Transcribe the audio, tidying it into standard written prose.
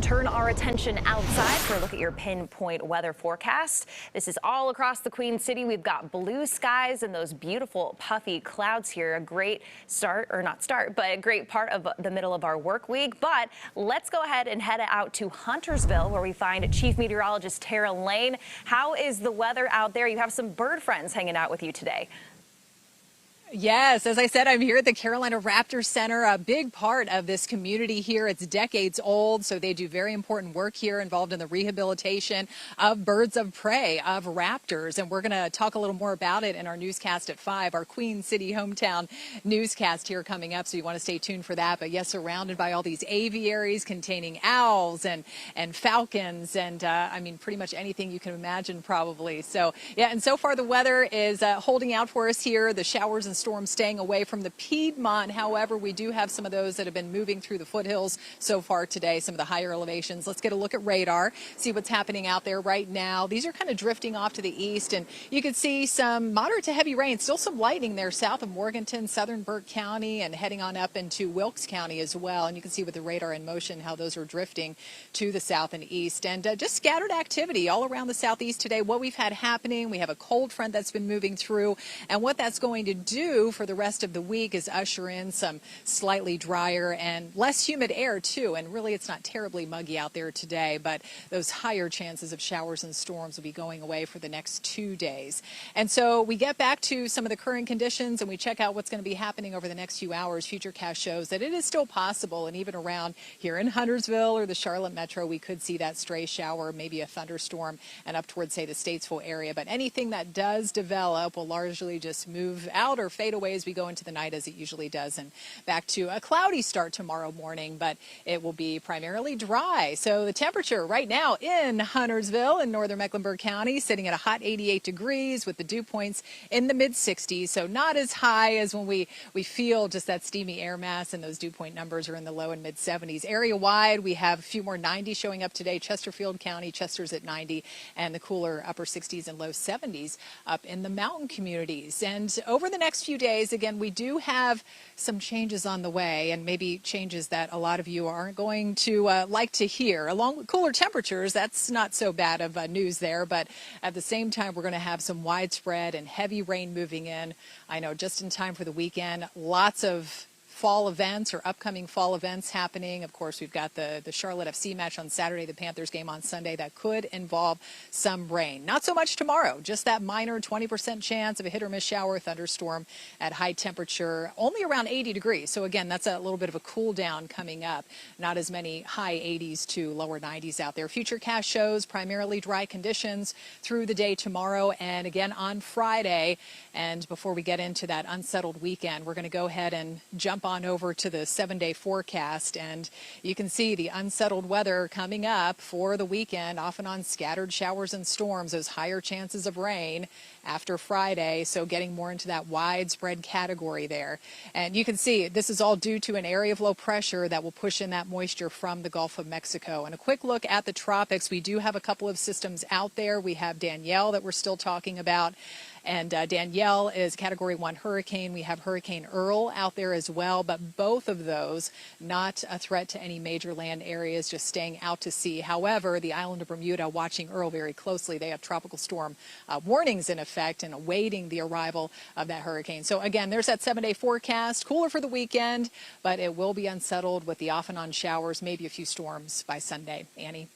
and turn our attention outside for a look at your pinpoint weather forecast. This is all across the Queen City. We've got blue skies and those beautiful puffy clouds here. A great start, or not start, but a great part of the middle of our work week. But let's go ahead and head out to Huntersville, where we find Chief Meteorologist Tara Lane. How is the weather out there? You have some bird friends hanging out with you today. Yes, as I said, I'm here at the Carolina Raptor Center, a big part of this community here. It's decades old, so they do very important work here involved in the rehabilitation of birds of prey, of raptors. And we're going to talk a little more about it in our newscast at 5, our Queen City hometown newscast here coming up. So you want to stay tuned for that. But yes, surrounded by all these aviaries containing owls and falcons and I mean, pretty much anything you can imagine probably. So yeah, and so far the weather is holding out for us here. The showers and storms staying away from the Piedmont. However, we do have some of those that have been moving through the foothills so far today, some of the higher elevations. Let's get a look at radar, see what's happening out there right now. These are kind of drifting off to the east, and you can see some moderate to heavy rain, still some lightning there south of Morganton, southern Burke County, and heading on up into Wilkes County as well. And you can see with the radar in motion how those are drifting to the south and east, and just scattered activity all around the southeast today. What we've had happening, we have a cold front that's been moving through, and what that's going to do for the rest of the week is usher in some slightly drier and less humid air too. And really, it's not terribly muggy out there today, but those higher chances of showers and storms will be going away for the next 2 days. And so we get back to some of the current conditions and we check out what's going to be happening over the next few hours. Futurecast shows that it is still possible, and even around here in Huntersville or the Charlotte metro, we could see that stray shower, maybe a thunderstorm, and up towards, say, the Statesville area. But anything that does develop will largely just move out or fade away as we go into the night, as it usually does, and back to a cloudy start tomorrow morning, but it will be primarily dry. So the temperature right now in Huntersville in northern Mecklenburg County sitting at a hot 88 degrees with the dew points in the mid 60s. So not as high as when we feel just that steamy air mass, and those dew point numbers are in the low and mid 70s. Area wide, we have a few more 90s showing up today. Chesterfield County, Chester's at 90, and the cooler upper 60s and low 70s up in the mountain communities. And over the next few days, again, we do have some changes on the way, and maybe changes that a lot of you aren't going to like to hear. Along with cooler temperatures, that's not so bad of news there, but at the same time, we're going to have some widespread and heavy rain moving in. I know just in time for the weekend, lots of fall events or upcoming fall events happening. Of course, we've got the Charlotte FC match on Saturday, the Panthers game on Sunday that could involve some rain. Not so much tomorrow, just that minor 20% chance of a hit or miss shower, thunderstorm at high temperature, only around 80 degrees. So again, that's a little bit of a cool down coming up. Not as many high 80s to lower 90s out there. Futurecast shows primarily dry conditions through the day tomorrow and again on Friday. And before we get into that unsettled weekend, we're going to go ahead and jump on over to the 7-day forecast, and you can see the unsettled weather coming up for the weekend, off and on scattered showers and storms, those higher chances of rain after Friday, so getting more into that widespread category there. And you can see this is all due to an area of low pressure that will push in that moisture from the Gulf of Mexico. And a quick look at the tropics, we do have a couple of systems out there. We have Danielle that we're still talking about, and Danielle is Category 1 hurricane. We have Hurricane Earl out there as well, but both of those not a threat to any major land areas, just staying out to sea. However, the island of Bermuda watching Earl very closely. They have tropical storm warnings in effect and awaiting the arrival of that hurricane. So again, there's that 7-day forecast. Cooler for the weekend, but it will be unsettled with the off and on showers, maybe a few storms by Sunday. Annie?